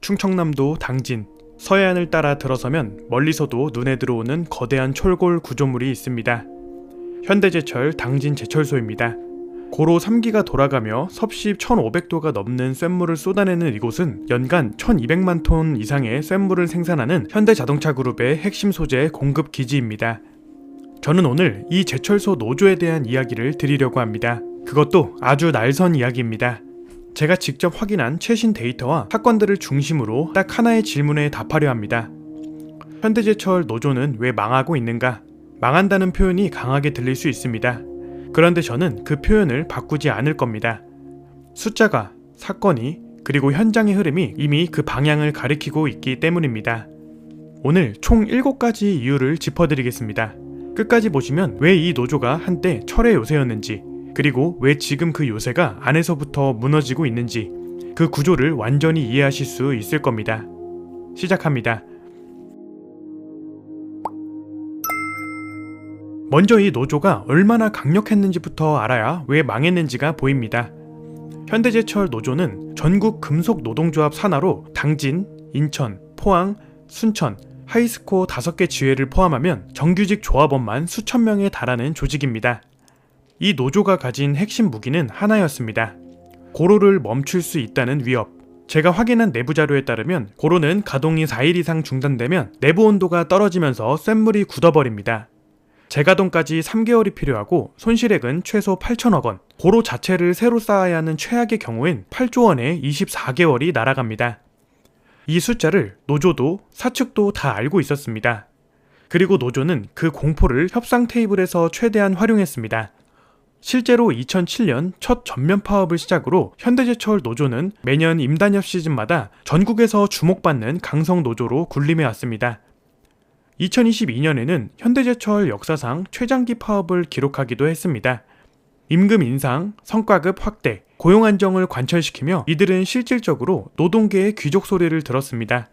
충청남도 당진, 서해안을 따라 들어서면 멀리서도 눈에 들어오는 거대한 철골 구조물이 있습니다. 현대제철 당진제철소입니다. 고로 3기가 돌아가며 섭씨 1500도가 넘는 쇳물을 쏟아내는 이곳은 연간 1200만 톤 이상의 쇳물을 생산하는 현대자동차그룹의 핵심 소재 공급 기지입니다. 저는 오늘 이 제철소 노조에 대한 이야기를 드리려고 합니다. 그것도 아주 날선 이야기입니다. 제가 직접 확인한 최신 데이터와 사건들을 중심으로 딱 하나의 질문에 답하려 합니다. 현대제철 노조는 왜 망하고 있는가? 망한다는 표현이 강하게 들릴 수 있습니다. 그런데 저는 그 표현을 바꾸지 않을 겁니다. 숫자가, 사건이, 그리고 현장의 흐름이 이미 그 방향을 가리키고 있기 때문입니다. 오늘 총 7가지 이유를 짚어드리겠습니다. 끝까지 보시면 왜 이 노조가 한때 철의 요새였는지, 그리고 왜 지금 그 요새가 안에서부터 무너지고 있는지 그 구조를 완전히 이해하실 수 있을 겁니다. 시작합니다. 먼저 이 노조가 얼마나 강력했는지부터 알아야 왜 망했는지가 보입니다. 현대제철 노조는 전국 금속노동조합 산하로 당진, 인천, 포항, 순천, 하이스코 5개 지회를 포함하면 정규직 조합원만 수천 명에 달하는 조직입니다. 이 노조가 가진 핵심 무기는 하나였습니다. 고로를 멈출 수 있다는 위협. 제가 확인한 내부 자료에 따르면 고로는 가동이 4일 이상 중단되면 내부 온도가 떨어지면서 쇳물이 굳어버립니다. 재가동까지 3개월이 필요하고 손실액은 최소 8천억 원, 고로 자체를 새로 쌓아야 하는 최악의 경우엔 8조 원에 24개월이 날아갑니다. 이 숫자를 노조도 사측도 다 알고 있었습니다. 그리고 노조는 그 공포를 협상 테이블에서 최대한 활용했습니다. 실제로 2007년 첫 전면 파업을 시작으로 현대제철 노조는 매년 임단협 시즌마다 전국에서 주목받는 강성 노조로 군림해 왔습니다. 2022년에는 현대제철 역사상 최장기 파업을 기록하기도 했습니다. 임금 인상, 성과급 확대, 고용 안정을 관철시키며 이들은 실질적으로 노동계의 귀족 소리를 들었습니다.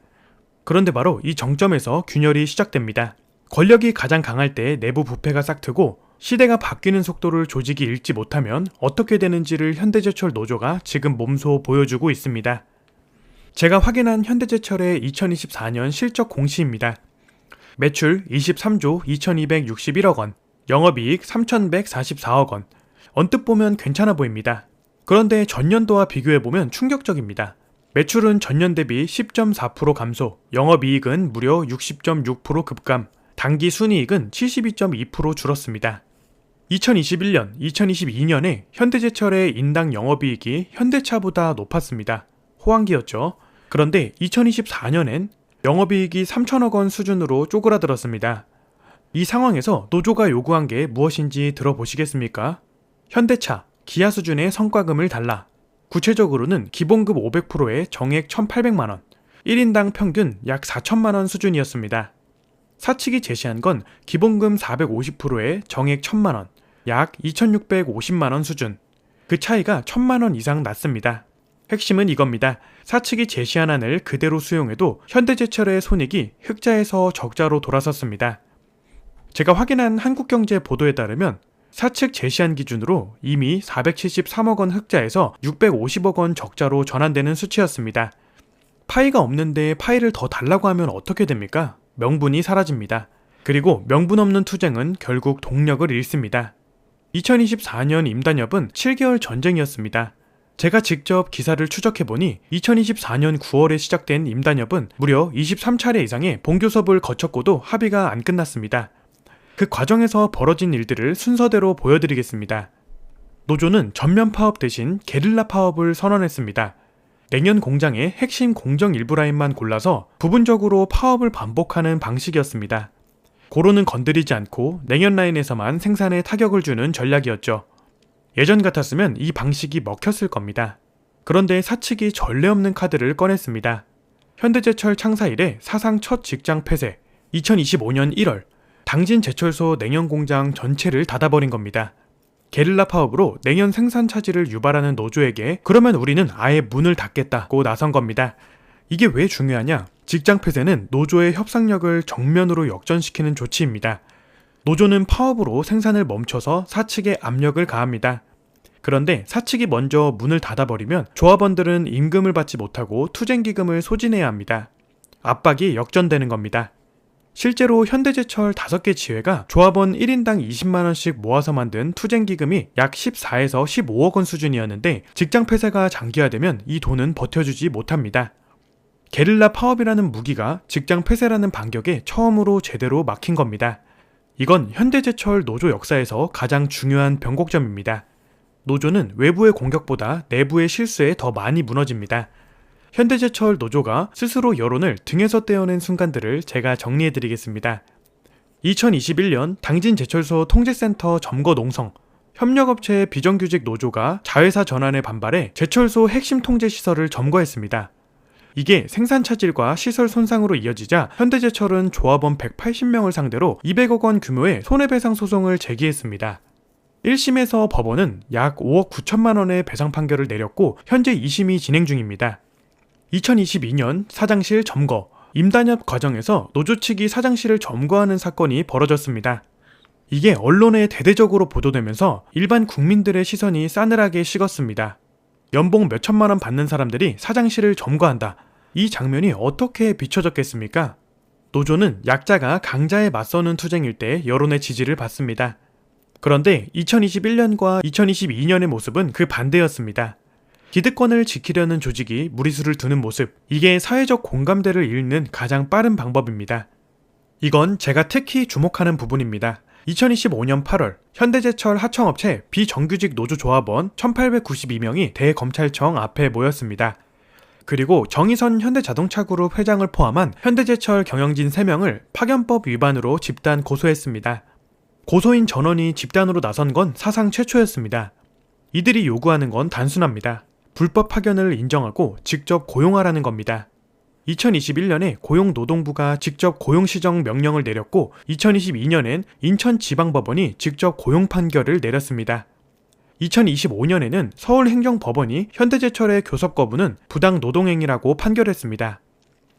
그런데 바로 이 정점에서 균열이 시작됩니다. 권력이 가장 강할 때 내부 부패가 싹트고 시대가 바뀌는 속도를 조직이 읽지 못하면 어떻게 되는지를 현대제철 노조가 지금 몸소 보여주고 있습니다. 제가 확인한 현대제철의 2024년 실적 공시입니다. 매출 23조 2261억 원, 영업이익 3144억 원. 언뜻 보면 괜찮아 보입니다. 그런데 전년도와 비교해보면 충격적입니다. 매출은 전년 대비 10.4% 감소, 영업이익은 무려 60.6% 급감, 당기 순이익은 72.2% 줄었습니다. 2021년, 2022년에 현대제철의 인당 영업이익이 현대차보다 높았습니다. 호황기였죠. 그런데 2024년엔 영업이익이 3천억 원 수준으로 쪼그라들었습니다. 이 상황에서 노조가 요구한 게 무엇인지 들어보시겠습니까? 현대차, 기아 수준의 성과금을 달라. 구체적으로는 기본급 500%에 정액 1,800만원, 1인당 평균 약 4천만원 수준이었습니다. 사측이 제시한 건 기본금 450%에 정액 1,000만원, 약 2,650만원 수준. 그 차이가 1,000만원 이상 났습니다. 핵심은 이겁니다. 사측이 제시한 안을 그대로 수용해도 현대제철의 손익이 흑자에서 적자로 돌아섰습니다. 제가 확인한 한국경제 보도에 따르면 사측 제시한 기준으로 이미 473억 원 흑자에서 650억 원 적자로 전환되는 수치였습니다. 파이가 없는데 파이를 더 달라고 하면 어떻게 됩니까? 명분이 사라집니다. 그리고 명분 없는 투쟁은 결국 동력을 잃습니다. 2024년 임단협은 7개월 전쟁이었습니다. 제가 직접 기사를 추적해보니 2024년 9월에 시작된 임단협은 무려 23차례 이상의 본교섭을 거쳤고도 합의가 안 끝났습니다. 그 과정에서 벌어진 일들을 순서대로 보여드리겠습니다. 노조는 전면 파업 대신 게릴라 파업을 선언했습니다. 냉연 공장의 핵심 공정 일부 라인만 골라서 부분적으로 파업을 반복하는 방식이었습니다. 고로는 건드리지 않고 냉연 라인에서만 생산에 타격을 주는 전략이었죠. 예전 같았으면 이 방식이 먹혔을 겁니다. 그런데 사측이 전례 없는 카드를 꺼냈습니다. 현대제철 창사 이래 사상 첫 직장 폐쇄, 2025년 1월 당진 제철소 냉연 공장 전체를 닫아버린 겁니다. 게릴라 파업으로 냉연 생산 차질을 유발하는 노조에게 그러면 우리는 아예 문을 닫겠다고 나선 겁니다. 이게 왜 중요하냐? 직장 폐쇄는 노조의 협상력을 정면으로 역전시키는 조치입니다. 노조는 파업으로 생산을 멈춰서 사측에 압력을 가합니다. 그런데 사측이 먼저 문을 닫아버리면 조합원들은 임금을 받지 못하고 투쟁기금을 소진해야 합니다. 압박이 역전되는 겁니다. 실제로 현대제철 5개 지회가 조합원 1인당 20만원씩 모아서 만든 투쟁기금이 약 14에서 15억 원 수준이었는데 직장 폐쇄가 장기화되면 이 돈은 버텨주지 못합니다. 게릴라 파업이라는 무기가 직장 폐쇄라는 반격에 처음으로 제대로 막힌 겁니다. 이건 현대제철 노조 역사에서 가장 중요한 변곡점입니다. 노조는 외부의 공격보다 내부의 실수에 더 많이 무너집니다. 현대제철 노조가 스스로 여론을 등에서 떼어낸 순간들을 제가 정리해드리겠습니다. 2021년 당진제철소 통제센터 점거 농성, 협력업체의 비정규직 노조가 자회사 전환에 반발해 제철소 핵심 통제시설을 점거했습니다. 이게 생산 차질과 시설 손상으로 이어지자 현대제철은 조합원 180명을 상대로 200억 원 규모의 손해배상 소송을 제기했습니다. 1심에서 법원은 약 5억 9천만 원의 배상 판결을 내렸고 현재 2심이 진행 중입니다. 2022년 사장실 점거, 임단협 과정에서 노조 측이 사장실을 점거하는 사건이 벌어졌습니다. 이게 언론에 대대적으로 보도되면서 일반 국민들의 시선이 싸늘하게 식었습니다. 연봉 몇 천만 원 받는 사람들이 사장실을 점거한다. 이 장면이 어떻게 비춰졌겠습니까? 노조는 약자가 강자에 맞서는 투쟁일 때 여론의 지지를 받습니다. 그런데 2021년과 2022년의 모습은 그 반대였습니다. 기득권을 지키려는 조직이 무리수를 두는 모습, 이게 사회적 공감대를 잃는 가장 빠른 방법입니다. 이건 제가 특히 주목하는 부분입니다. 2025년 8월 현대제철 하청업체 비정규직 노조 조합원 1892명이 대검찰청 앞에 모였습니다. 그리고 정의선 현대자동차그룹 회장을 포함한 현대제철 경영진 3명을 파견법 위반으로 집단 고소했습니다. 고소인 전원이 집단으로 나선 건 사상 최초였습니다. 이들이 요구하는 건 단순합니다. 불법 파견을 인정하고 직접 고용하라는 겁니다. 2021년에 고용노동부가 직접 고용시정 명령을 내렸고 2022년엔 인천지방법원이 직접 고용 판결을 내렸습니다. 2025년에는 서울행정법원이 현대제철의 교섭 거부는 부당 노동행위라고 판결했습니다.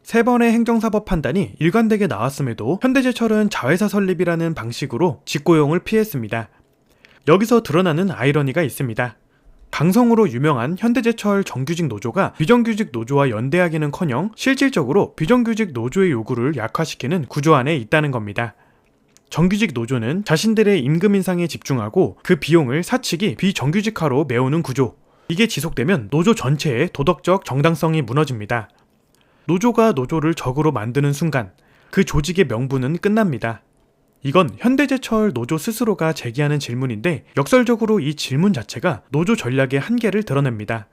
3번의 행정사법 판단이 일관되게 나왔음에도 현대제철은 자회사 설립이라는 방식으로 직고용을 피했습니다. 여기서 드러나는 아이러니가 있습니다. 강성으로 유명한 현대제철 정규직 노조가 비정규직 노조와 연대하기는커녕 실질적으로 비정규직 노조의 요구를 약화시키는 구조 안에 있다는 겁니다. 정규직 노조는 자신들의 임금 인상에 집중하고 그 비용을 사측이 비정규직화로 메우는 구조. 이게 지속되면 노조 전체의 도덕적 정당성이 무너집니다. 노조가 노조를 적으로 만드는 순간 그 조직의 명분은 끝납니다. 이건 현대제철 노조 스스로가 제기하는 질문인데 역설적으로 이 질문 자체가 노조 전략의 한계를 드러냅니다.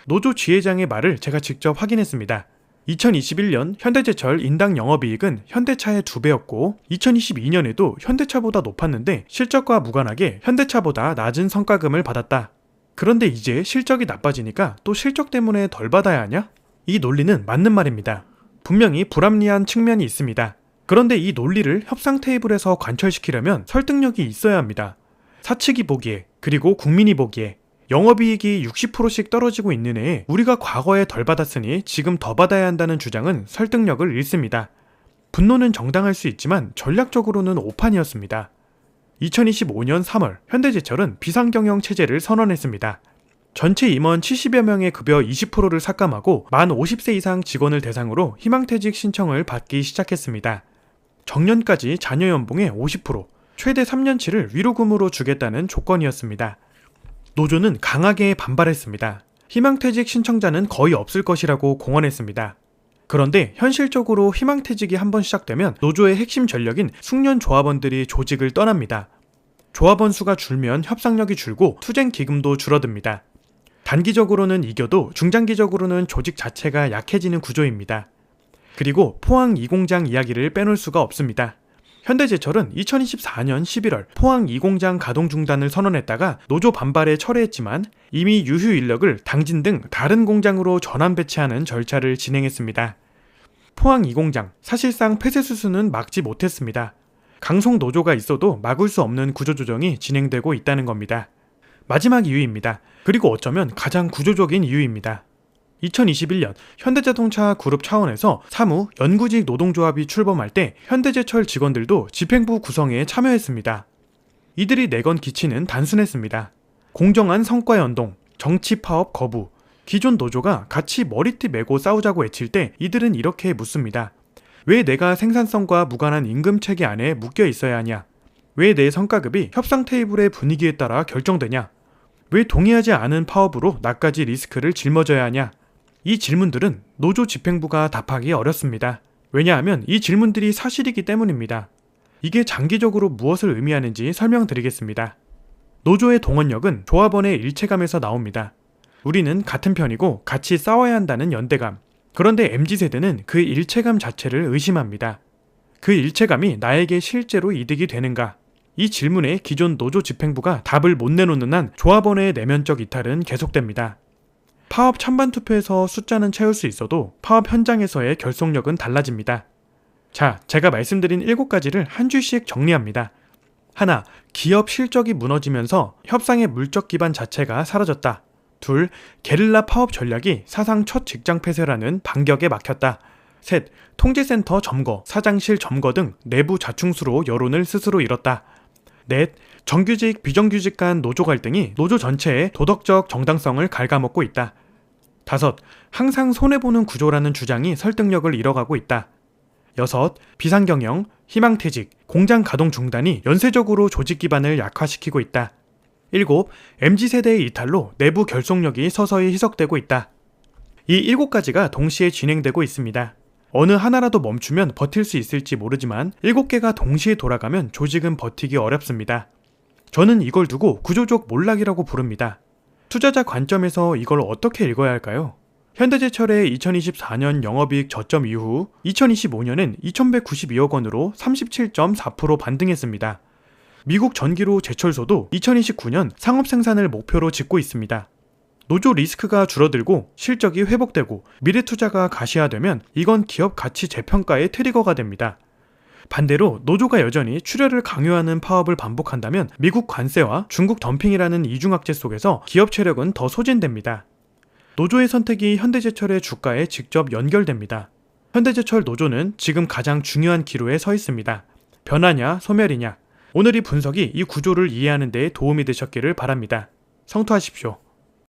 노조 지회장의 말을 제가 직접 확인했습니다. 2021년 현대제철 인당 영업이익은 현대차의 2배였고 2022년에도 현대차보다 높았는데 실적과 무관하게 현대차보다 낮은 성과금을 받았다. 그런데 이제 실적이 나빠지니까 또 실적 때문에 덜 받아야 하냐? 이 논리는 맞는 말입니다. 분명히 불합리한 측면이 있습니다. 그런데 이 논리를 협상 테이블에서 관철시키려면 설득력이 있어야 합니다. 사측이 보기에 그리고 국민이 보기에 영업이익이 60%씩 떨어지고 있는 해에 우리가 과거에 덜 받았으니 지금 더 받아야 한다는 주장은 설득력을 잃습니다. 분노는 정당할 수 있지만 전략적으로는 오판이었습니다. 2025년 3월 현대제철은 비상경영 체제를 선언했습니다. 전체 임원 70여 명의 급여 20%를 삭감하고 만 50세 이상 직원을 대상으로 희망퇴직 신청을 받기 시작했습니다. 정년까지 자녀 연봉의 50%, 최대 3년치를 위로금으로 주겠다는 조건이었습니다. 노조는 강하게 반발했습니다. 희망퇴직 신청자는 거의 없을 것이라고 공언했습니다. 그런데 현실적으로 희망퇴직이 한번 시작되면 노조의 핵심 전력인 숙련 조합원들이 조직을 떠납니다. 조합원 수가 줄면 협상력이 줄고 투쟁 기금도 줄어듭니다. 단기적으로는 이겨도 중장기적으로는 조직 자체가 약해지는 구조입니다. 그리고 포항 2공장 이야기를 빼놓을 수가 없습니다. 현대제철은 2024년 11월 포항 2공장 가동 중단을 선언했다가 노조 반발에 철회했지만 이미 유휴 인력을 당진 등 다른 공장으로 전환 배치하는 절차를 진행했습니다. 포항 2공장 사실상 폐쇄 수순은 막지 못했습니다. 강속 노조가 있어도 막을 수 없는 구조조정이 진행되고 있다는 겁니다. 마지막 이유입니다. 그리고 어쩌면 가장 구조적인 이유입니다. 2021년 현대자동차 그룹 차원에서 사무, 연구직 노동조합이 출범할 때 현대제철 직원들도 집행부 구성에 참여했습니다. 이들이 내건 기치는 단순했습니다. 공정한 성과 연동, 정치 파업 거부. 기존 노조가 같이 머리띠 메고 싸우자고 외칠 때 이들은 이렇게 묻습니다. 왜 내가 생산성과 무관한 임금 체계 안에 묶여 있어야 하냐? 왜 내 성과급이 협상 테이블의 분위기에 따라 결정되냐? 왜 동의하지 않은 파업으로 나까지 리스크를 짊어져야 하냐? 이 질문들은 노조 집행부가 답하기 어렵습니다. 왜냐하면 이 질문들이 사실이기 때문입니다. 이게 장기적으로 무엇을 의미하는지 설명드리겠습니다. 노조의 동원력은 조합원의 일체감에서 나옵니다. 우리는 같은 편이고 같이 싸워야 한다는 연대감. 그런데 MZ세대는 그 일체감 자체를 의심합니다. 그 일체감이 나에게 실제로 이득이 되는가? 이 질문에 기존 노조 집행부가 답을 못 내놓는 한 조합원의 내면적 이탈은 계속됩니다. 파업 찬반 투표에서 숫자는 채울 수 있어도 파업 현장에서의 결속력은 달라집니다. 자, 제가 말씀드린 7가지를 한 줄씩 정리합니다. 하나, 기업 실적이 무너지면서 협상의 물적 기반 자체가 사라졌다. 둘, 게릴라 파업 전략이 사상 첫 직장 폐쇄라는 반격에 막혔다. 셋, 통제센터 점거, 사장실 점거 등 내부 자충수로 여론을 스스로 잃었다. 넷, 정규직, 비정규직 간 노조 갈등이 노조 전체의 도덕적 정당성을 갉아먹고 있다. 다섯, 항상 손해보는 구조라는 주장이 설득력을 잃어가고 있다. 여섯, 비상경영, 희망퇴직, 공장 가동 중단이 연쇄적으로 조직 기반을 약화시키고 있다. 일곱, MZ세대의 이탈로 내부 결속력이 서서히 희석되고 있다. 이 7가지가 동시에 진행되고 있습니다. 어느 하나라도 멈추면 버틸 수 있을지 모르지만 7개가 동시에 돌아가면 조직은 버티기 어렵습니다. 저는 이걸 두고 구조적 몰락이라고 부릅니다. 투자자 관점에서 이걸 어떻게 읽어야 할까요? 현대제철의 2024년 영업이익 저점 이후 2025년엔 2192억 원으로 37.4% 반등했습니다. 미국 전기로 제철소도 2029년 상업 생산을 목표로 짓고 있습니다. 노조 리스크가 줄어들고 실적이 회복되고 미래 투자가 가시화되면 이건 기업 가치 재평가의 트리거가 됩니다. 반대로 노조가 여전히 출혈을 강요하는 파업을 반복한다면 미국 관세와 중국 덤핑이라는 이중악재 속에서 기업 체력은 더 소진됩니다. 노조의 선택이 현대제철의 주가에 직접 연결됩니다. 현대제철 노조는 지금 가장 중요한 기로에 서 있습니다. 변화냐 소멸이냐. 오늘 이 분석이 이 구조를 이해하는 데 도움이 되셨기를 바랍니다. 성투하십시오.